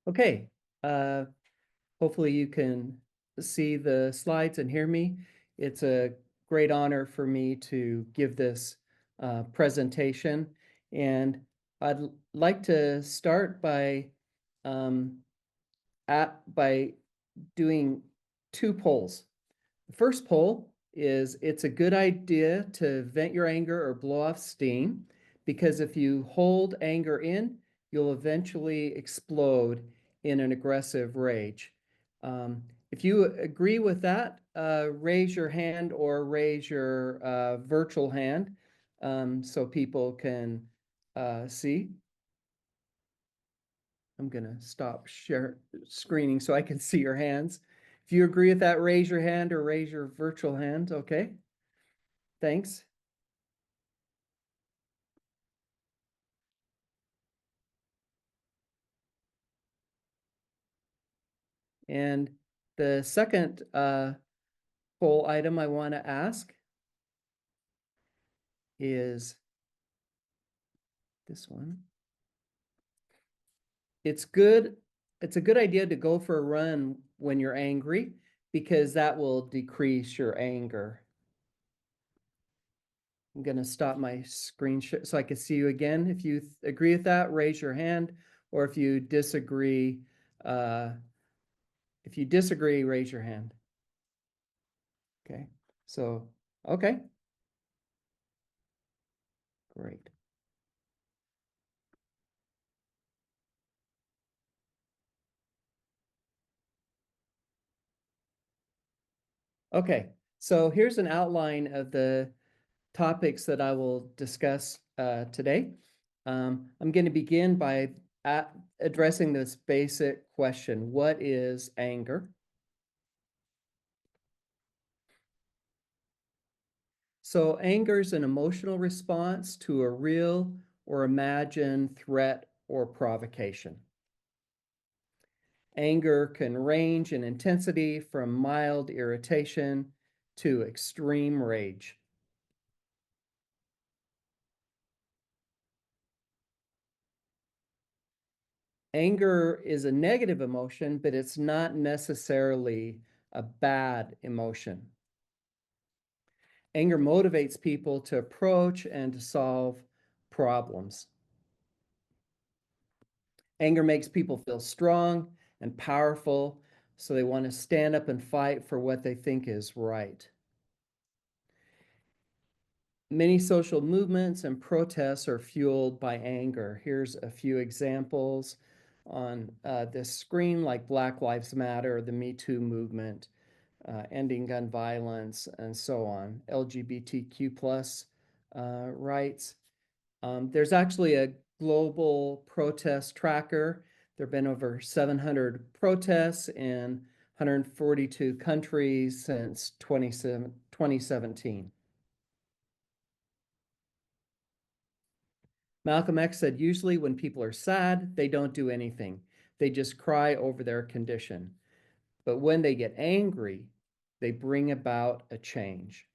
Okay, uh, hopefully you can see the slides and hear me. It's a great honor for me to give this presentation, and I'd like to start um, by doing two polls. The first poll is it's a good idea to vent your anger or blow off steam, because if you hold anger in, you'll eventually explode in an aggressive rage. If you agree with that, raise your hand or raise your virtual hand so people can see. I'm going to stop share screening so I can see your hands. If you agree with that, raise your hand or raise your virtual hand. Okay. Thanks. And the second poll item I want to ask is this one. It's a good idea to go for a run when you're angry, because that will decrease your anger. I'm going to stop my screen so I can see you again. If you agree with that, raise your hand, or if you disagree, raise your hand. Okay. So, okay. Great. Okay. So here's an outline of the topics that I will discuss today. I'm going to begin by addressing this basic question: what is anger? So anger is an emotional response to a real or imagined threat or provocation. Anger can range in intensity from mild irritation to extreme rage. Anger is a negative emotion, but it's not necessarily a bad emotion. Anger motivates people to approach and to solve problems. Anger makes people feel strong and powerful, so they want to stand up and fight for what they think is right. Many social movements and protests are fueled by anger. Here's a few examples on this screen, like Black Lives Matter, the Me Too movement, ending gun violence, and so on, LGBTQ plus rights. There's actually a global protest tracker. There have been over 700 protests in 142 countries since 2017. Malcolm X said, usually when people are sad, they don't do anything. They just cry over their condition. But when they get angry, they bring about a change.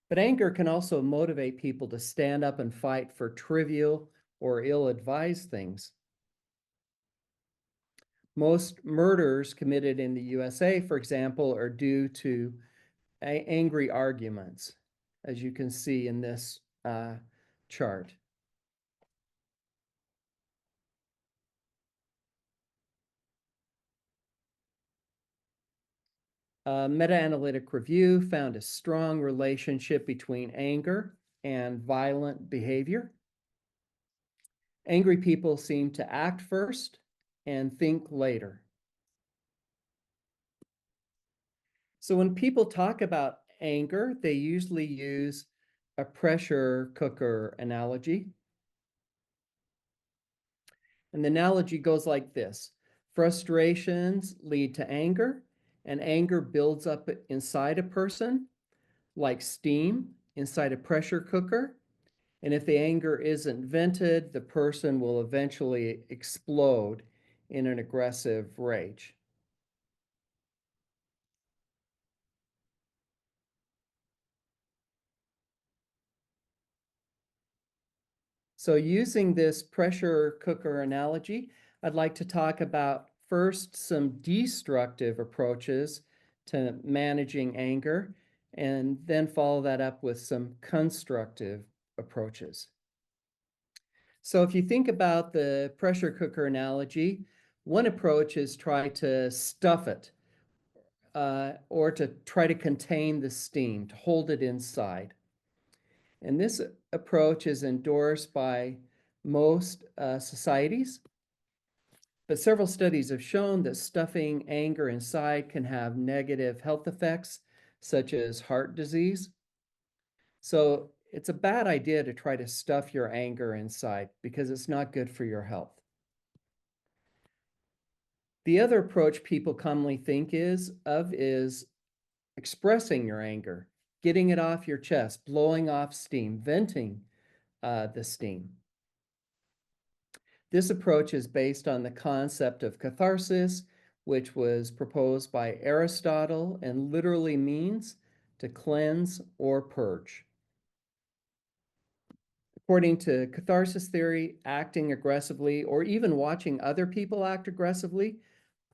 But anger can also motivate people to stand up and fight for trivial or ill-advised things. Most murders committed in the USA, for example, are due to angry arguments, as you can see in this chart. A meta-analytic review found a strong relationship between anger and violent behavior. Angry people seem to act first and think later. So when people talk about anger, they usually use a pressure cooker analogy. And the analogy goes like this: frustrations lead to anger, and anger builds up inside a person like steam inside a pressure cooker. And if the anger isn't vented, the person will eventually explode in an aggressive rage. So using this pressure cooker analogy, I'd like to talk about first some destructive approaches to managing anger, and then follow that up with some constructive approaches. So if you think about the pressure cooker analogy, one approach is try to stuff it, or to try to contain the steam, to hold it inside. And this approach is endorsed by most societies, but several studies have shown that stuffing anger inside can have negative health effects, such as heart disease. So it's a bad idea to try to stuff your anger inside because it's not good for your health. The other approach people commonly think is expressing your anger, getting it off your chest, blowing off steam, venting the steam. This approach is based on the concept of catharsis, which was proposed by Aristotle and literally means to cleanse or purge. According to catharsis theory, acting aggressively or even watching other people act aggressively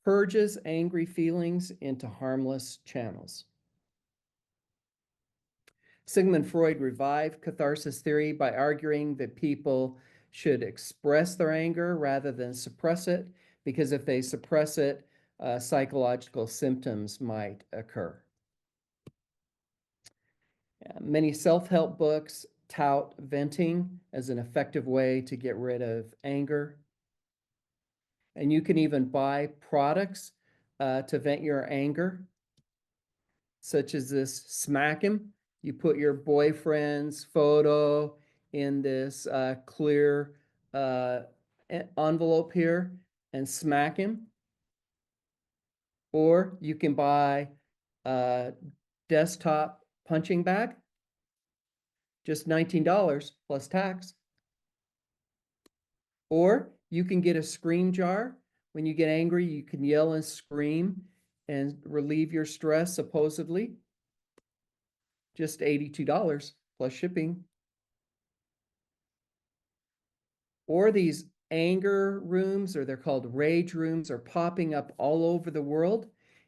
purges angry feelings into harmless channels. Sigmund Freud revived catharsis theory by arguing that people should express their anger rather than suppress it, because if they suppress it, psychological symptoms might occur. Many self-help books tout venting as an effective way to get rid of anger. And you can even buy products to vent your anger, such as this Smack Him. You put your boyfriend's photo in this clear envelope here and smack him. Or you can buy a desktop punching bag, just $19 plus tax. Or you can get a scream jar. When you get angry, you can yell and scream and relieve your stress, supposedly. Just $82 plus shipping. Or these anger rooms, or they're called rage rooms, are popping up all over the world.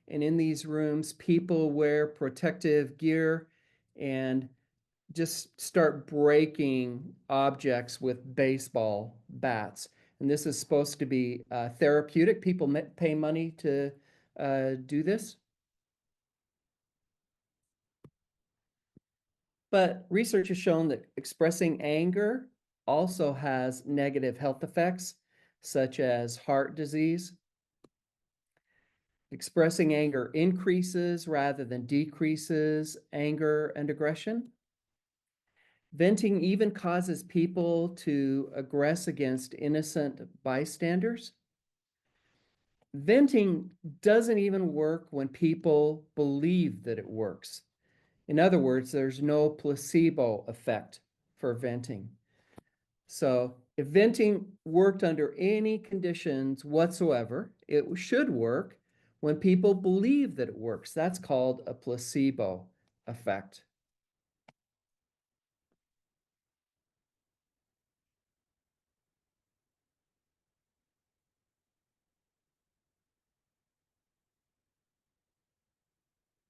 And in these rooms, people wear protective gear and just start breaking objects with baseball bats. And this is supposed to be therapeutic. People pay money to do this. But research has shown that expressing anger also has negative health effects, such as heart disease. Expressing anger increases rather than decreases anger and aggression. Venting even causes people to aggress against innocent bystanders. Venting doesn't even work when people believe that it works. In other words, there's no placebo effect for venting. So if venting worked under any conditions whatsoever, it should work when people believe that it works. That's called a placebo effect.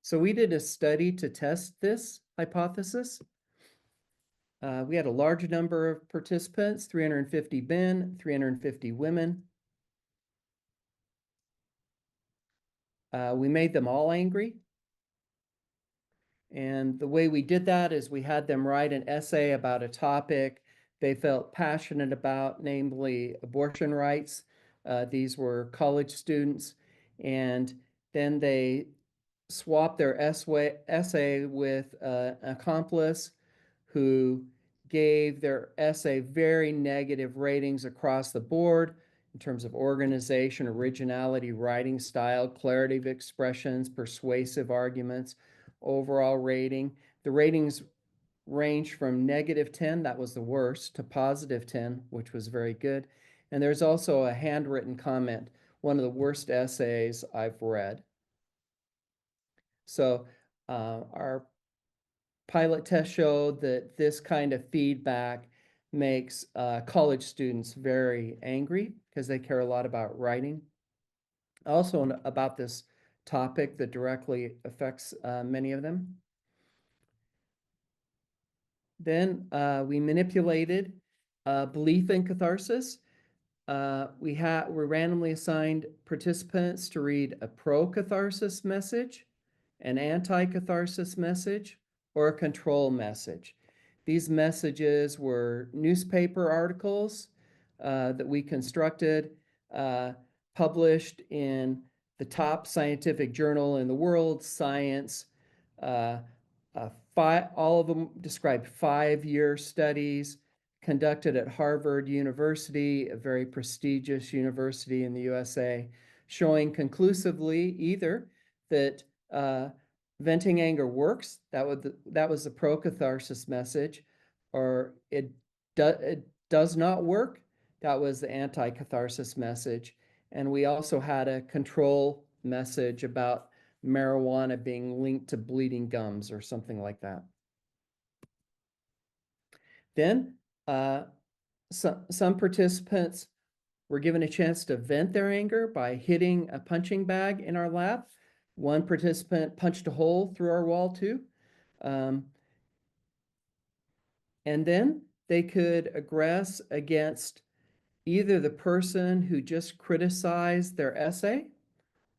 So we did a study to test this hypothesis. We had a large number of participants, 350 men, 350 women. We made them all angry. And the way we did that is we had them write an essay about a topic they felt passionate about, namely abortion rights. These were college students. And then they swapped their essay with an accomplice who gave their essay very negative ratings across the board in terms of organization, originality, writing style, clarity of expressions, persuasive arguments, overall rating. The ratings ranged from -10, that was the worst, to +10, which was very good. And there's also a handwritten comment, one of the worst essays I've read. So our pilot test showed that this kind of feedback makes college students very angry because they care a lot about writing. Also about this topic that directly affects many of them. Then we manipulated belief in catharsis. We randomly assigned participants to read a pro-catharsis message, an anti-catharsis message, or a control message. These messages were newspaper articles that we constructed, published in the top scientific journal in the world, Science. Uh, all of them describe 5-year studies conducted at Harvard University, a very prestigious university in the USA, showing conclusively either that venting anger works, that was the pro-catharsis message, or it does not work, that was the anti-catharsis message. And we also had a control message about marijuana being linked to bleeding gums or something like that. Then some participants were given a chance to vent their anger by hitting a punching bag in our lab. One participant punched a hole through our wall too. And then they could aggress against either the person who just criticized their essay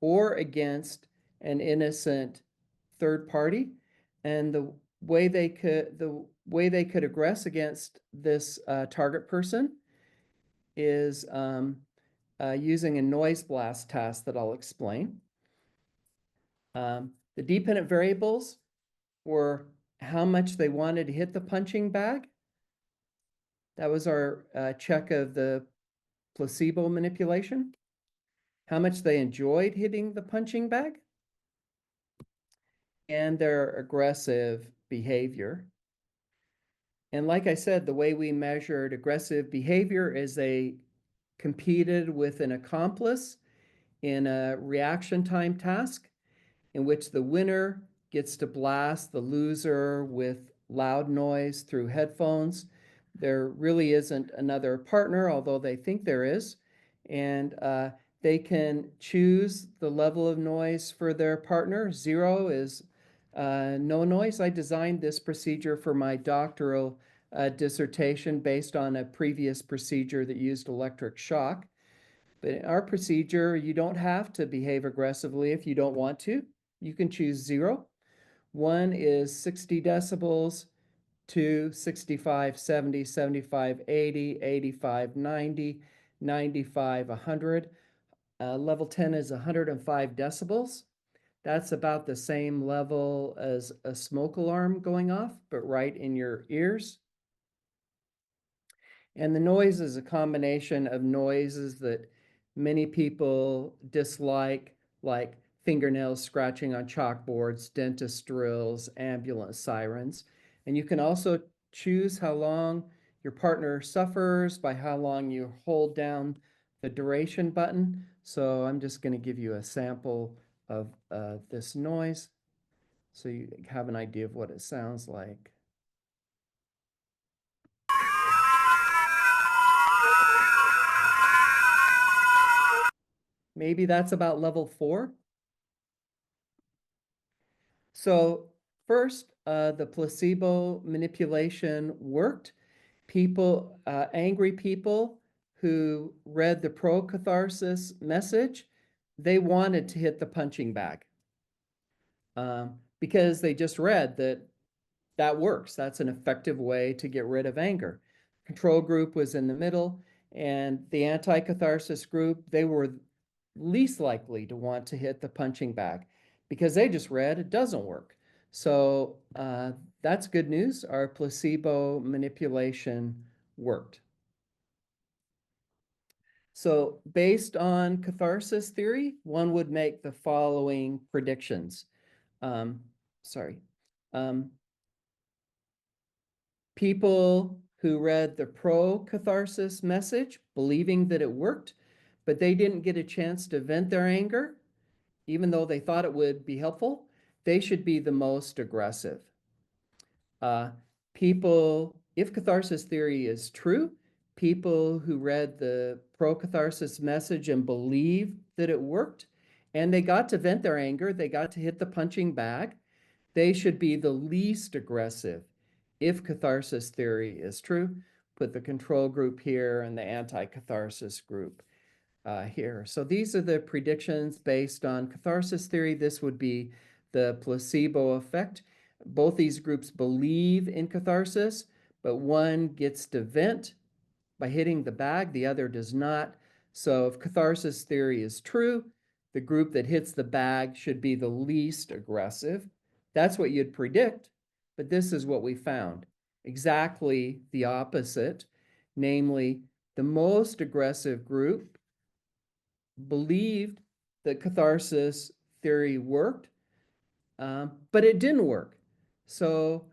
or against an innocent third party. And the way they could aggress against this target person is using a noise blast task that I'll explain. The dependent variables were how much they wanted to hit the punching bag. That was our check of the placebo manipulation. How much they enjoyed hitting the punching bag, and their aggressive behavior. And like I said, the way we measured aggressive behavior is they competed with an accomplice in a reaction time task in which the winner gets to blast the loser with loud noise through headphones. There really isn't another partner, although they think there is. And they can choose the level of noise for their partner. 0 is no noise. I designed this procedure for my doctoral dissertation based on a previous procedure that used electric shock. But in our procedure, you don't have to behave aggressively if you don't want to. You can choose 0. 1 is 60 decibels, 2, 65, 70, 75, 80, 85, 90, 95, 100. Level 10 is 105 decibels. That's about the same level as a smoke alarm going off, but right in your ears. And the noise is a combination of noises that many people dislike, like fingernails scratching on chalkboards, dentist drills, ambulance sirens. And you can also choose how long your partner suffers by how long you hold down the duration button. So I'm just going to give you a sample of this noise so you have an idea of what it sounds like. Maybe that's about level 4. So first, the placebo manipulation worked. Angry people who read the pro-catharsis message, they wanted to hit the punching bag because they just read that works. That's an effective way to get rid of anger. Control group was in the middle, and the anti-catharsis group, they were least likely to want to hit the punching bag because they just read it doesn't work. So that's good news. Our placebo manipulation worked. So based on catharsis theory, one would make the following predictions. Sorry. People who read the pro-catharsis message, believing that it worked, but they didn't get a chance to vent their anger, even though they thought it would be helpful, they should be the most aggressive. People If catharsis theory is true, people who read the pro-catharsis message and believed that it worked, and they got to vent their anger, they got to hit the punching bag, they should be the least aggressive if catharsis theory is true. Put the control group here and the anti-catharsis group here. So these are the predictions based on catharsis theory. This would be the placebo effect. Both these groups believe in catharsis, but one gets to vent by hitting the bag, the other does not. So if catharsis theory is true, the group that hits the bag should be the least aggressive. That's what you'd predict, but this is what we found. Exactly the opposite, namely, the most aggressive group believed that catharsis theory worked, but it didn't work. So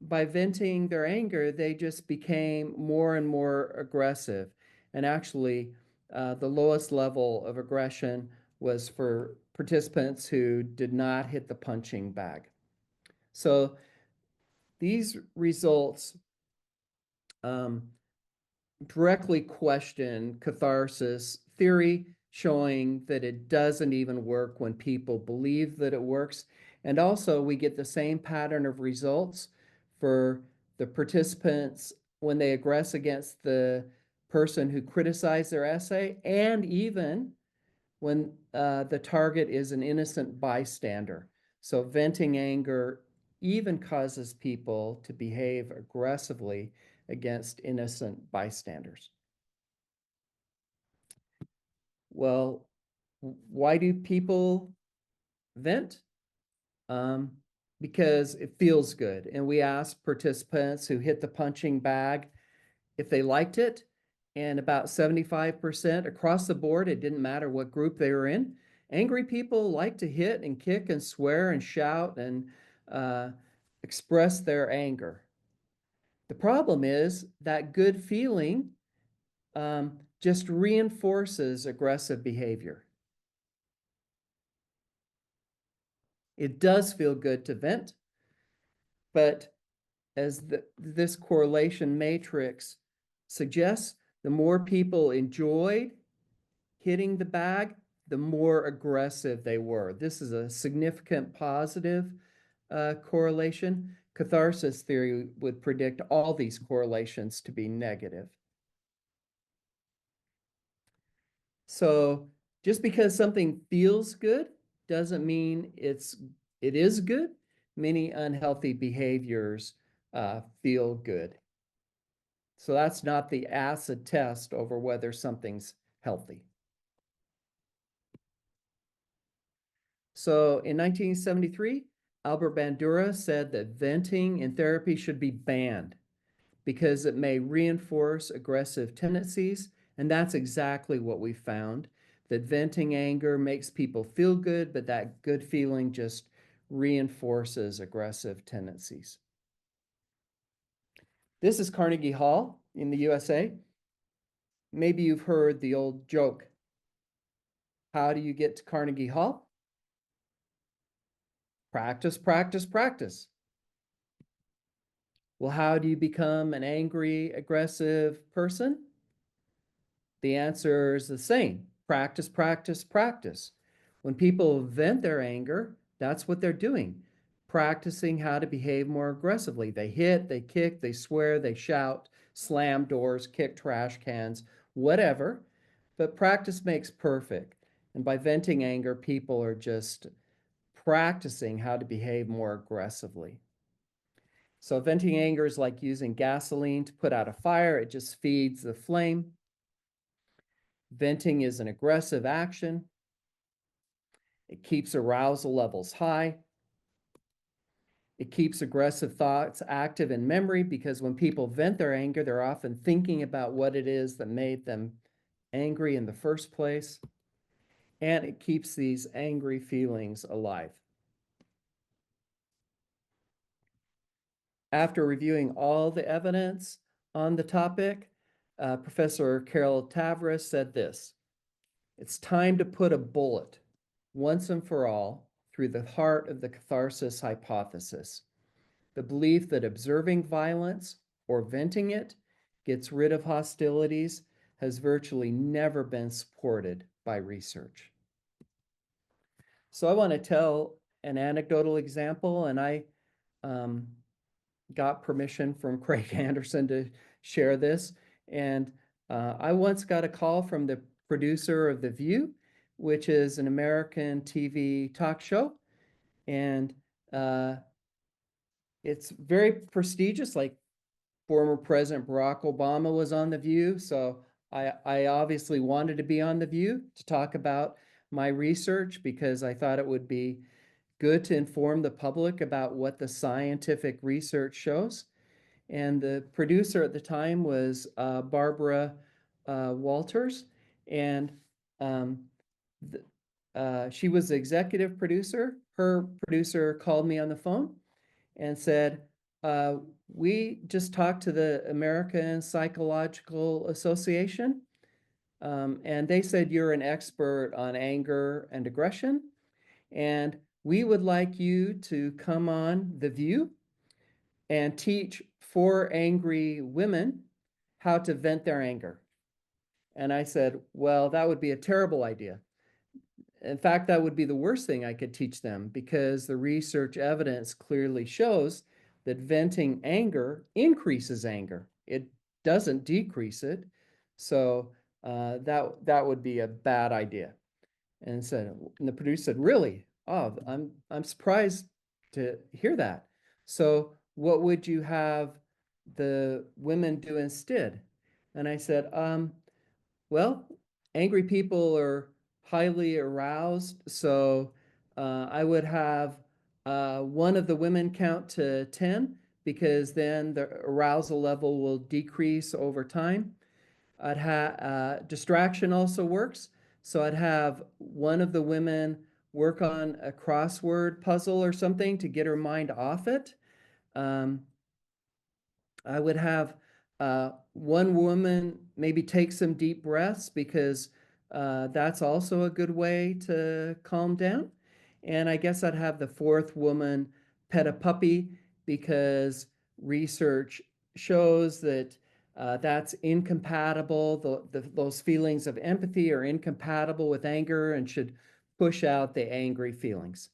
by venting their anger, they just became more and more aggressive. And actually, the lowest level of aggression was for participants who did not hit the punching bag. So these results directly question catharsis theory, showing that it doesn't even work when people believe that it works. And also, we get the same pattern of results for the participants when they aggress against the person who criticized their essay, and even when the target is an innocent bystander. So venting anger even causes people to behave aggressively against innocent bystanders. Well, why do people vent? Because it feels good. And we asked participants who hit the punching bag if they liked it. And about 75% across the board, it didn't matter what group they were in. Angry people like to hit and kick and swear and shout and express their anger. The problem is that good feeling just reinforces aggressive behavior. It does feel good to vent, but as this correlation matrix suggests, the more people enjoyed hitting the bag, the more aggressive they were. This is a significant positive correlation. Catharsis theory would predict all these correlations to be negative. So just because something feels good doesn't mean it is good. Many unhealthy behaviors feel good. So that's not the acid test over whether something's healthy. So in 1973, Albert Bandura said that venting in therapy should be banned because it may reinforce aggressive tendencies. And that's exactly what we found, that venting anger makes people feel good, but that good feeling just reinforces aggressive tendencies. This is Carnegie Hall in the USA. Maybe you've heard the old joke. How do you get to Carnegie Hall? Practice, practice, practice. Well, how do you become an angry, aggressive person? The answer is the same. Practice, practice, practice. When people vent their anger, that's what they're doing. Practicing how to behave more aggressively. They hit, they kick, they swear, they shout, slam doors, kick trash cans, whatever. But practice makes perfect. And by venting anger, people are just practicing how to behave more aggressively. So venting anger is like using gasoline to put out a fire. It just feeds the flame. Venting is an aggressive action. It keeps arousal levels high. It keeps aggressive thoughts active in memory because when people vent their anger, they're often thinking about what it is that made them angry in the first place. And it keeps these angry feelings alive. After reviewing all the evidence on the topic, Professor Carol Tavris said this: "It's time to put a bullet once and for all through the heart of the catharsis hypothesis, the belief that observing violence or venting it gets rid of hostilities has virtually never been supported by research. So I want to tell an anecdotal example, and I um, got permission from Craig Anderson to share this. And I once got a call from the producer of The View, which is an American TV talk show. And it's very prestigious, like former President Barack Obama was on The View. So I obviously wanted to be on The View to talk about my research because I thought it would be good to inform the public about what the scientific research shows. And the producer at the time was Barbara Walters, and um, she was the executive producer. Her producer called me on the phone and said, we just talked to the American Psychological Association, and they said you're an expert on anger and aggression, and we would like you to come on The View and teach 4 angry women how to vent their anger. And I said, well, that would be a terrible idea. In fact, that would be the worst thing I could teach them because the research evidence clearly shows that venting anger increases anger. It doesn't decrease it. So that would be a bad idea. And the producer said, really? Oh, I'm surprised to hear that. So what would you have the women do instead? And I said, well, angry people are highly aroused. So I would have one of the women count to 10 because then the arousal level will decrease over time. I'd have distraction also works. So I'd have one of the women work on a crossword puzzle or something to get her mind off it. Um, I would have one woman maybe take some deep breaths because that's also a good way to calm down. And I guess I'd have the fourth woman pet a puppy because research shows that that's incompatible. Those feelings of empathy are incompatible with anger and should push out the angry feelings.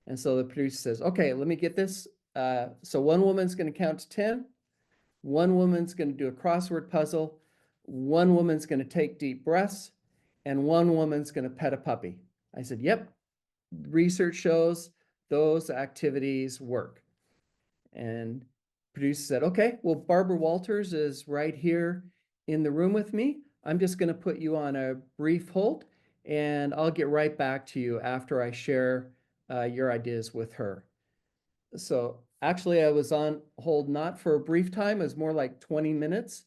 And so the producer says, okay, let me get this. So one woman's going to count to 10. One woman's going to do a crossword puzzle. One woman's going to take deep breaths. And one woman's going to pet a puppy. I said, yep, research shows those activities work. And producer said, okay, well, Barbara Walters is right here in the room with me. I'm just going to put you on a brief hold, and I'll get right back to you after I share your ideas with her. So actually, I was on hold not for a brief time, it was more like 20 minutes.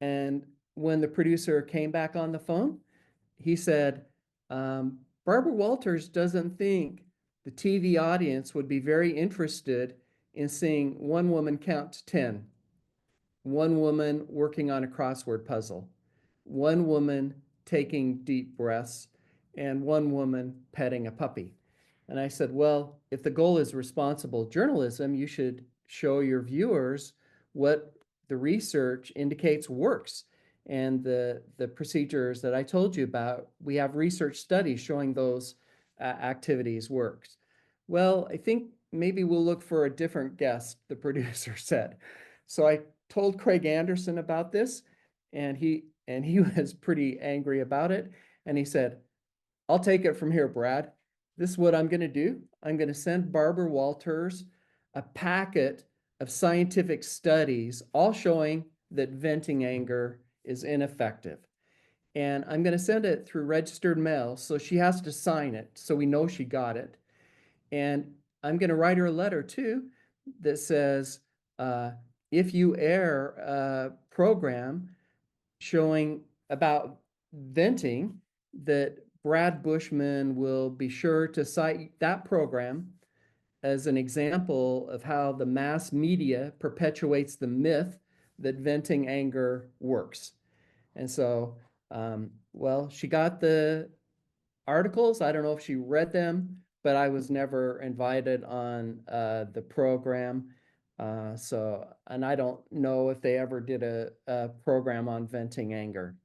And when the producer came back on the phone, he said, Barbara Walters doesn't think the TV audience would be very interested in seeing one woman count to 10, one woman working on a crossword puzzle, one woman taking deep breaths, and one woman petting a puppy. And I said, well, if the goal is responsible journalism, you should show your viewers what the research indicates works. And the procedures that I told you about, we have research studies showing those activities works. Well, I think maybe we'll look for a different guest, the producer said. So I told Craig Anderson about this, and he was pretty angry about it. And he said, I'll take it from here, Brad. This is what I'm going to do. I'm going to send Barbara Walters a packet of scientific studies, all showing that venting anger is ineffective. And I'm going to send it through registered mail, so she has to sign it, so we know she got it. And I'm going to write her a letter too that says, if you air a program showing about venting, that Brad Bushman will be sure to cite that program as an example of how the mass media perpetuates the myth that venting anger works. And so, well, she got the articles. I don't know if she read them, but I was never invited on the program. And I don't know if they ever did a program on venting anger.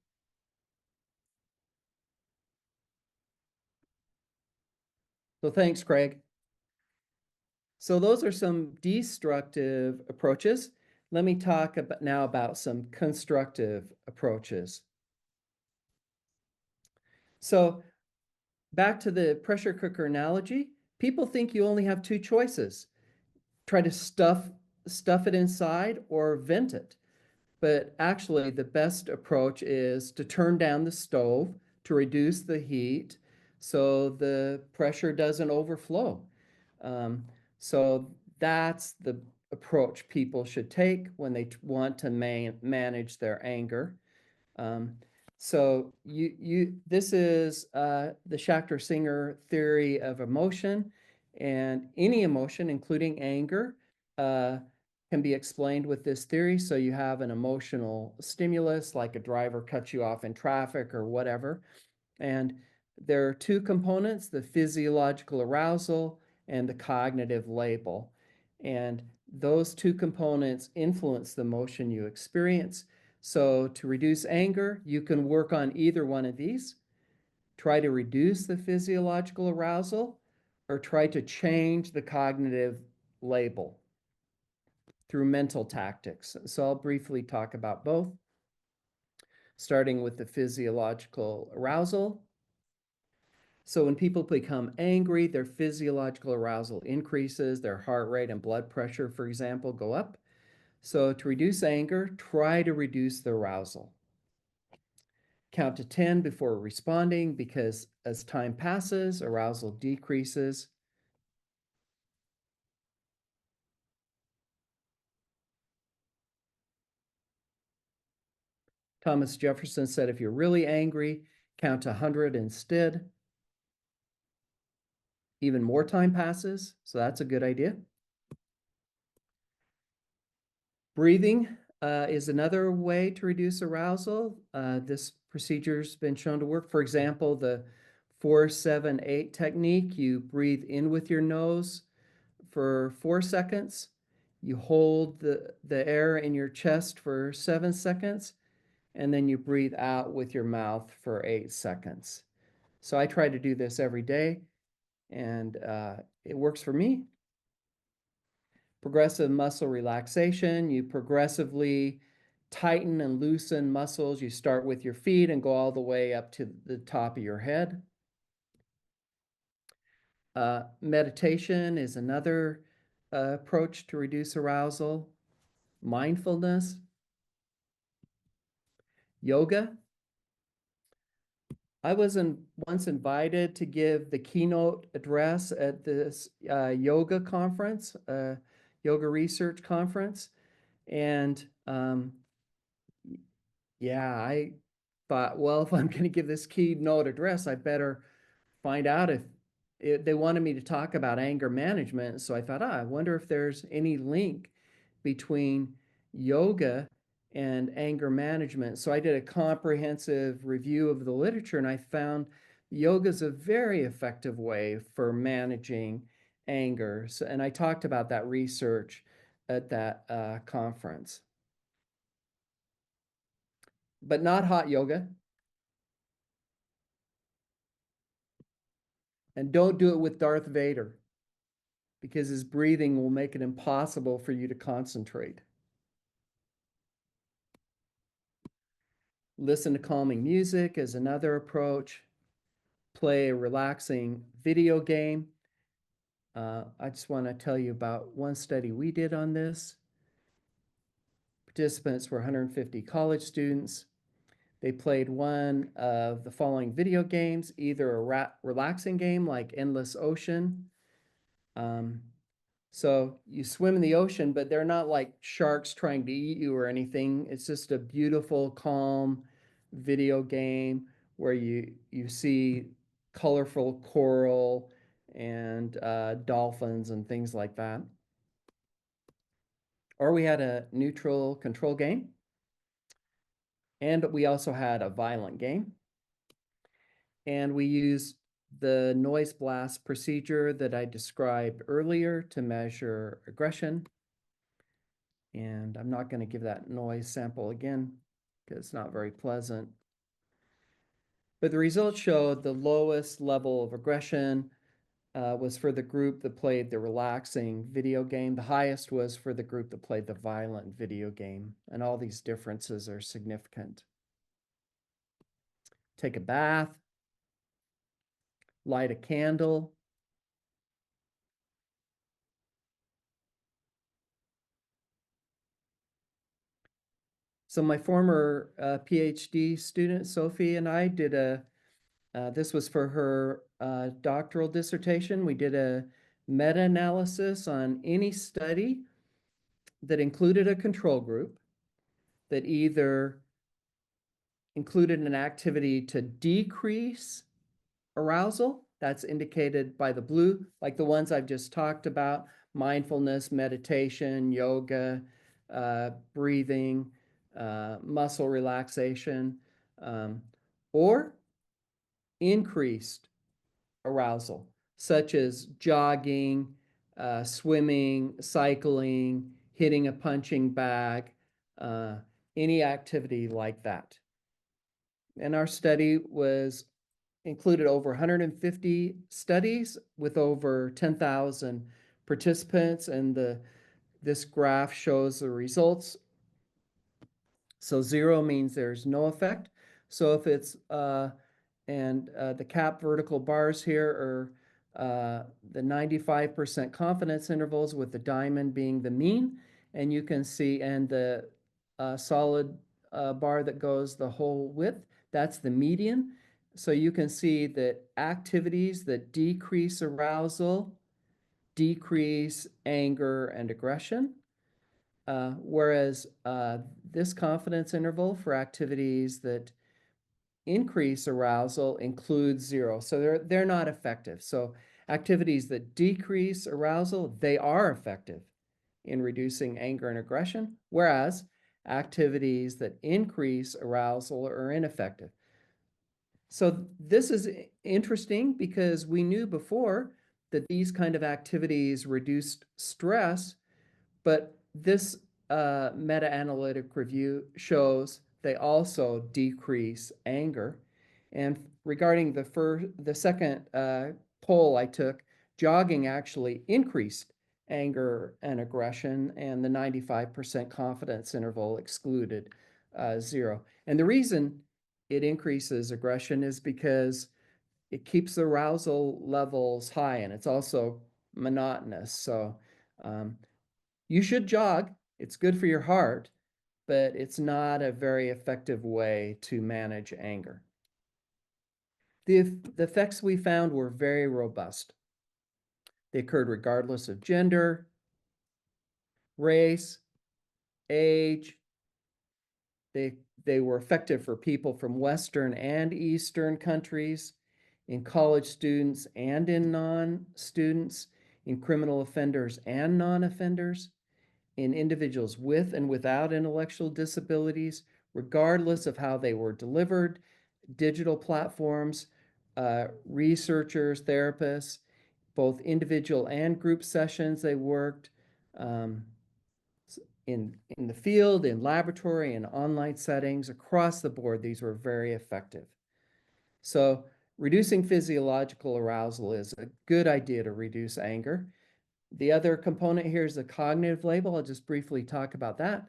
So thanks, Craig. So those are some destructive approaches. Let me talk now about some constructive approaches. So back to the pressure cooker analogy, people think you only have two choices. Try to stuff it inside or vent it. But actually, the best approach is to turn down the stove to reduce the heat so the pressure doesn't overflow. Um, so that's the approach people should take when they want to manage their anger. Um, so this is the Schachter-Singer theory of emotion, and any emotion, including anger, uh, can be explained with this theory. So you have an emotional stimulus, like a driver cuts you off in traffic or whatever, and there are two components, the physiological arousal and the cognitive label. And those two components influence the emotion you experience. So to reduce anger, you can work on either one of these. Try to reduce the physiological arousal or try to change the cognitive label through mental tactics. So I'll briefly talk about both, starting with the physiological arousal. So when people become angry, their physiological arousal increases, their heart rate and blood pressure, for example, go up. So to reduce anger, try to reduce the arousal. Count to 10 before responding because as time passes, arousal decreases. Thomas Jefferson said, if you're really angry, count to 100 instead. Even more time passes, so that's a good idea. Breathing is another way to reduce arousal. This procedure's been shown to work. For example, the 4-7-8 technique, you breathe in with your nose for 4 seconds. You hold the air in your chest for 7 seconds, and then you breathe out with your mouth for 8 seconds. So I try to do this every day, and it works for me. Progressive muscle relaxation, you progressively tighten and loosen muscles. You start with your feet and go all the way up to the top of your head. Meditation is another approach to reduce arousal. Mindfulness, yoga. I was once invited to give the keynote address at this yoga conference, yoga research conference. And yeah, I thought, well, if I'm going to give this keynote address, I better find out if they wanted me to talk about anger management. So I thought, I wonder if there's any link between yoga and anger management. So I did a comprehensive review of the literature, and I found yoga is a very effective way for managing anger. So, and I talked about that research at that conference. But not hot yoga. And don't do it with Darth Vader because his breathing will make it impossible for you to concentrate. Listen to calming music is another approach. Play a relaxing video game. I just want to tell you about one study we did on this. Participants were 150 college students. They played one of the following video games, either a relaxing game like Endless Ocean. So you swim in the ocean, but they're not like sharks trying to eat you or anything. It's just a beautiful, calm video game where you see colorful coral and dolphins and things like that. Or we had a neutral control game. And we also had a violent game. And we used the noise blast procedure that I described earlier to measure aggression. And I'm not going to give that noise sample again because it's not very pleasant. But the results showed the lowest level of aggression was for the group that played the relaxing video game. The highest was for the group that played the violent video game. And all these differences are significant. Take a bath, light a candle. So my former PhD student, Sophie, and I did this was for her doctoral dissertation. We did a meta-analysis on any study that included a control group that either included an activity to decrease arousal, that's indicated by the blue, like the ones I've just talked about, mindfulness, meditation, yoga, breathing, muscle relaxation, or increased arousal, such as jogging, swimming, cycling, hitting a punching bag, any activity like that. And our study was included over 150 studies with over 10,000 participants, and this graph shows the results. So 0 means there's no effect. So if it's the cap vertical bars here are the 95% confidence intervals, with the diamond being the mean, and you can see, and the solid bar that goes the whole width, that's the median. So you can see that activities that decrease arousal decrease anger and aggression, whereas this confidence interval for activities that increase arousal includes 0. So they're not effective. So activities that decrease arousal, they are effective in reducing anger and aggression, whereas activities that increase arousal are ineffective. So this is interesting because we knew before that these kind of activities reduced stress, but this meta-analytic review shows they also decrease anger. And regarding the second poll I took, jogging actually increased anger and aggression, and the 95% confidence interval excluded 0. And the reason it increases aggression is because it keeps the arousal levels high, and it's also monotonous. So you should jog. It's good for your heart, but it's not a very effective way to manage anger. The effects we found were very robust. They occurred regardless of gender, race, age. They were effective for people from Western and Eastern countries, in college students and in non-students, in criminal offenders and non-offenders, in individuals with and without intellectual disabilities, regardless of how they were delivered, digital platforms, researchers, therapists, both individual and group sessions they worked, in the field, in laboratory, in online settings, across the board, these were very effective. So reducing physiological arousal is a good idea to reduce anger. The other component here is the cognitive label. I'll just briefly talk about that.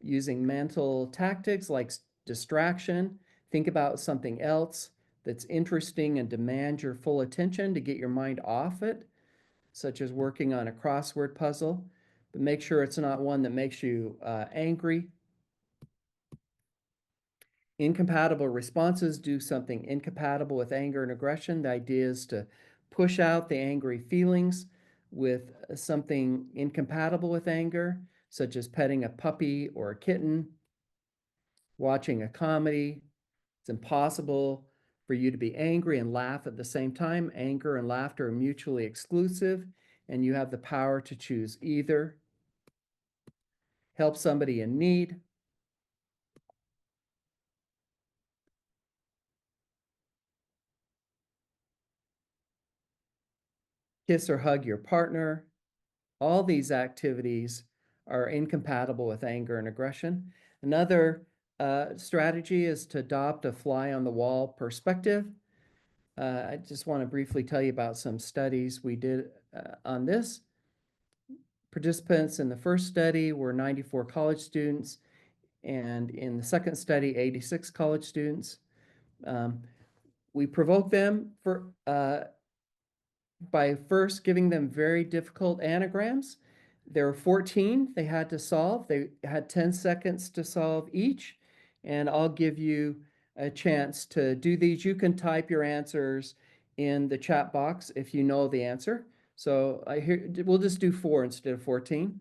Using mental tactics like distraction, think about something else that's interesting and demands your full attention to get your mind off it, such as working on a crossword puzzle, but make sure it's not one that makes you angry. Incompatible responses, do something incompatible with anger and aggression. The idea is to push out the angry feelings with something incompatible with anger, such as petting a puppy or a kitten, watching a comedy. It's impossible for you to be angry and laugh at the same time. Anger and laughter are mutually exclusive, and you have the power to choose either. Help somebody in need. Kiss or hug your partner. All these activities are incompatible with anger and aggression. Another strategy is to adopt a fly on the wall perspective. I just want to briefly tell you about some studies we did on this. Participants in the first study were 94 college students, and in the second study, 86 college students. We provoked them by first giving them very difficult anagrams. There were 14 they had to solve. They had 10 seconds to solve each, and I'll give you a chance to do these. You can type your answers in the chat box if you know the answer. So we'll just do 4 instead of 14.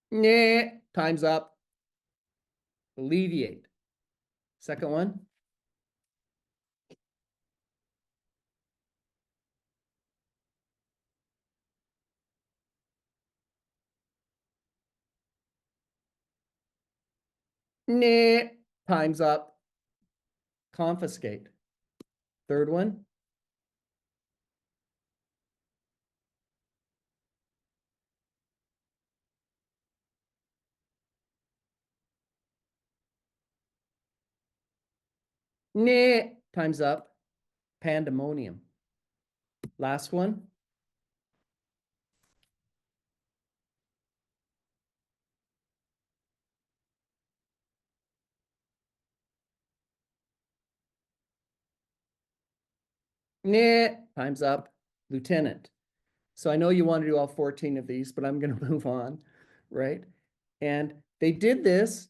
Nah, time's up. Alleviate. Second one. Nah, time's up. Confiscate. Third one. Nah, time's up. Pandemonium. Last one. Nah, time's up. Lieutenant. So I know you want to do all 14 of these, but I'm going to move on, right? And they did this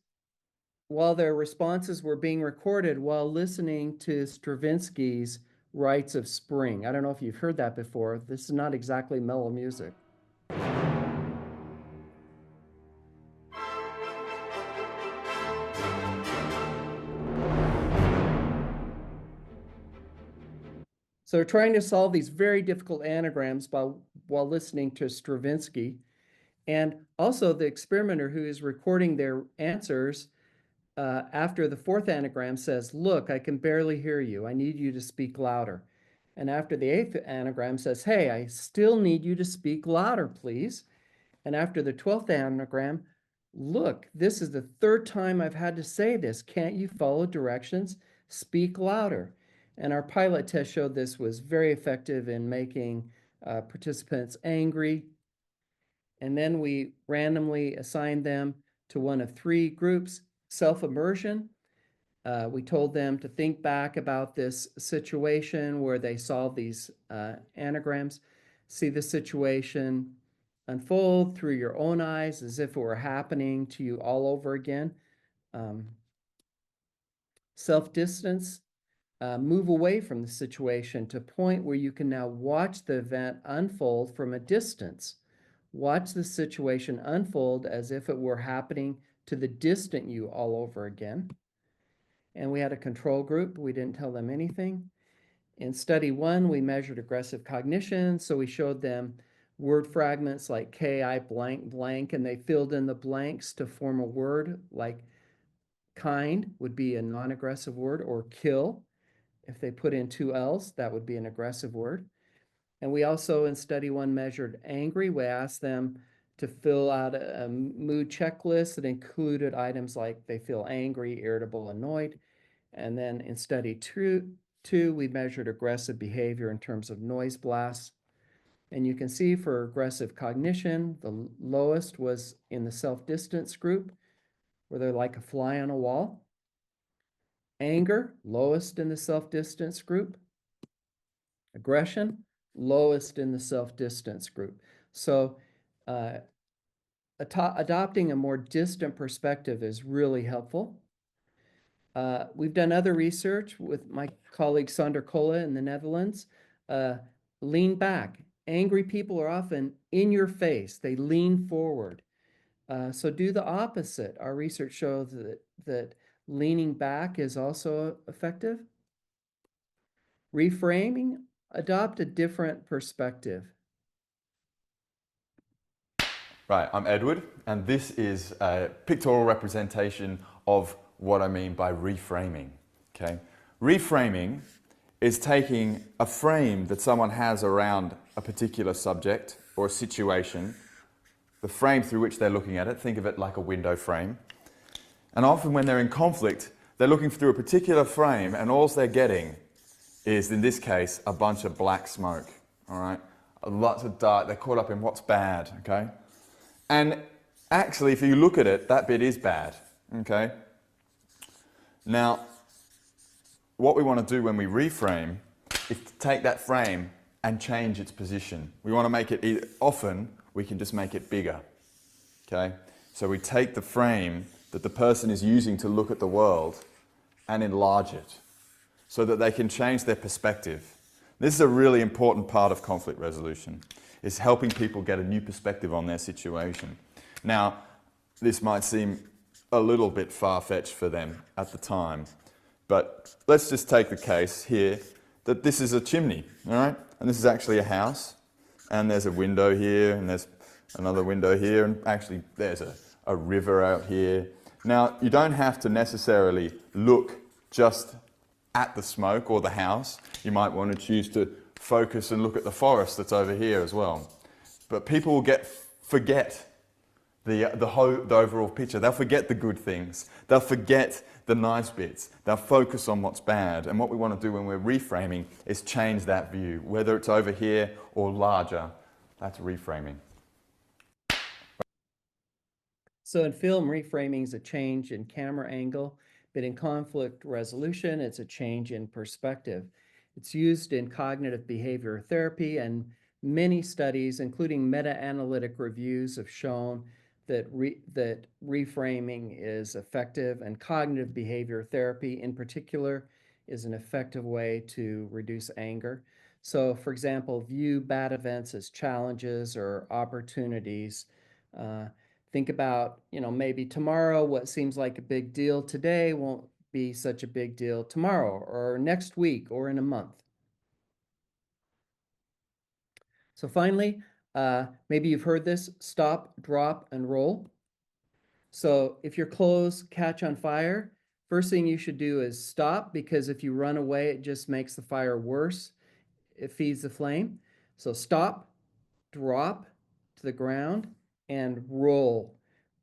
while their responses were being recorded while listening to Stravinsky's Rites of Spring. I don't know if you've heard that before. This is not exactly mellow music. So they're trying to solve these very difficult anagrams while listening to Stravinsky. And also the experimenter who is recording their answers after the fourth anagram says, "Look, I can barely hear you. I need you to speak louder." And after the eighth anagram says, "Hey, I still need you to speak louder, please." And after the 12th anagram, "Look, this is the third time I've had to say this. Can't you follow directions? Speak louder." And our pilot test showed this was very effective in making participants angry. And then we randomly assigned them to one of 3 groups: self-immersion. We told them to think back about this situation where they solved these anagrams, see the situation unfold through your own eyes as if it were happening to you all over again. Self-distance, move away from the situation to a point where you can now watch the event unfold from a distance. Watch the situation unfold as if it were happening to the distant you all over again. And we had a control group. We didn't tell them anything. In study 1, we measured aggressive cognition. So we showed them word fragments like ki blank blank, and they filled in the blanks to form a word. Like kind would be a non-aggressive word, or kill. If they put in 2 L's, that would be an aggressive word. And we also, in study 1, measured angry. We asked them to fill out a mood checklist that included items like they feel angry, irritable, annoyed. And then in study 2, we measured aggressive behavior in terms of noise blasts. And you can see for aggressive cognition, the lowest was in the self-distance group, where they're like a fly on a wall. Anger, lowest in the self-distance group. Aggression, lowest in the self-distance group. So adopting a more distant perspective is really helpful. We've done other research with my colleague Sander Kolle in the Netherlands. Lean back. Angry people are often in your face. They lean forward. So do the opposite. Our research shows that leaning back is also effective. Reframing, adopt a different perspective. Right, I'm Edward, and this is a pictorial representation of what I mean by reframing. Okay? Reframing is taking a frame that someone has around a particular subject or a situation, the frame through which they're looking at it, think of it like a window frame. And often when they're in conflict, they're looking through a particular frame and all they're getting is, in this case, a bunch of black smoke, all right? Lots of dark, they're caught up in what's bad, okay? And actually, if you look at it, that bit is bad, okay? Now, what we want to do when we reframe is to take that frame and change its position. We want to make it, often we can just make it bigger, okay? So we take the frame that the person is using to look at the world and enlarge it so that they can change their perspective. This is a really important part of conflict resolution, is helping people get a new perspective on their situation. Now, this might seem a little bit far-fetched for them at the time, but let's just take the case here that this is a chimney, all right? And this is actually a house, and there's a window here, and there's another window here, and actually there's a river out here. Now, you don't have to necessarily look just at the smoke or the house. You might want to choose to focus and look at the forest that's over here as well. But people will forget the overall picture. They'll forget the good things. They'll forget the nice bits. They'll focus on what's bad. And what we want to do when we're reframing is change that view. Whether it's over here or larger, that's reframing. So in film, reframing is a change in camera angle, but in conflict resolution, it's a change in perspective. It's used in cognitive behavior therapy, and many studies, including meta-analytic reviews, have shown that reframing is effective, and cognitive behavior therapy in particular is an effective way to reduce anger. So, for example, view bad events as challenges or opportunities. Think about, maybe tomorrow, what seems like a big deal today won't be such a big deal tomorrow or next week or in a month. So finally, maybe you've heard this: stop, drop, and roll. So if your clothes catch on fire, first thing you should do is stop, because if you run away, it just makes the fire worse. It feeds the flame. So stop, drop to the ground, and roll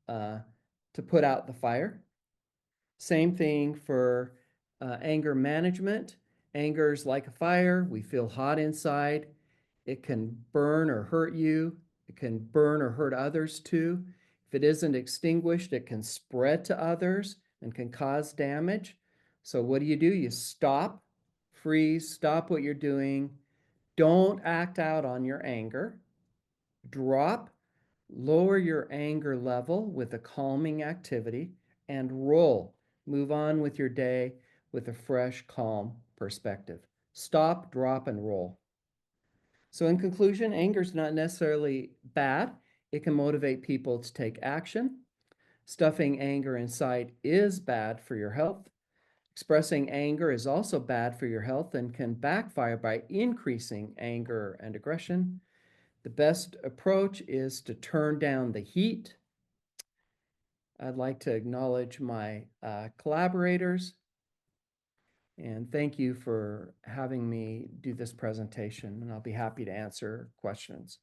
to put out the fire. Same thing for anger management. Anger is like a fire. We feel hot inside. It can burn or hurt you. It can burn or hurt others too. If it isn't extinguished, it can spread to others and can cause damage. So what do? You stop, freeze, stop what you're doing. Don't act out on your anger. Drop, lower your anger level with a calming activity, and roll. Move on with your day with a fresh, calm perspective. Stop, drop, and roll. So in conclusion, anger is not necessarily bad. It can motivate people to take action. Stuffing anger inside is bad for your health. Expressing anger is also bad for your health and can backfire by increasing anger and aggression. The best approach is to turn down the heat. I'd like to acknowledge my collaborators, and thank you for having me do this presentation, and I'll be happy to answer questions.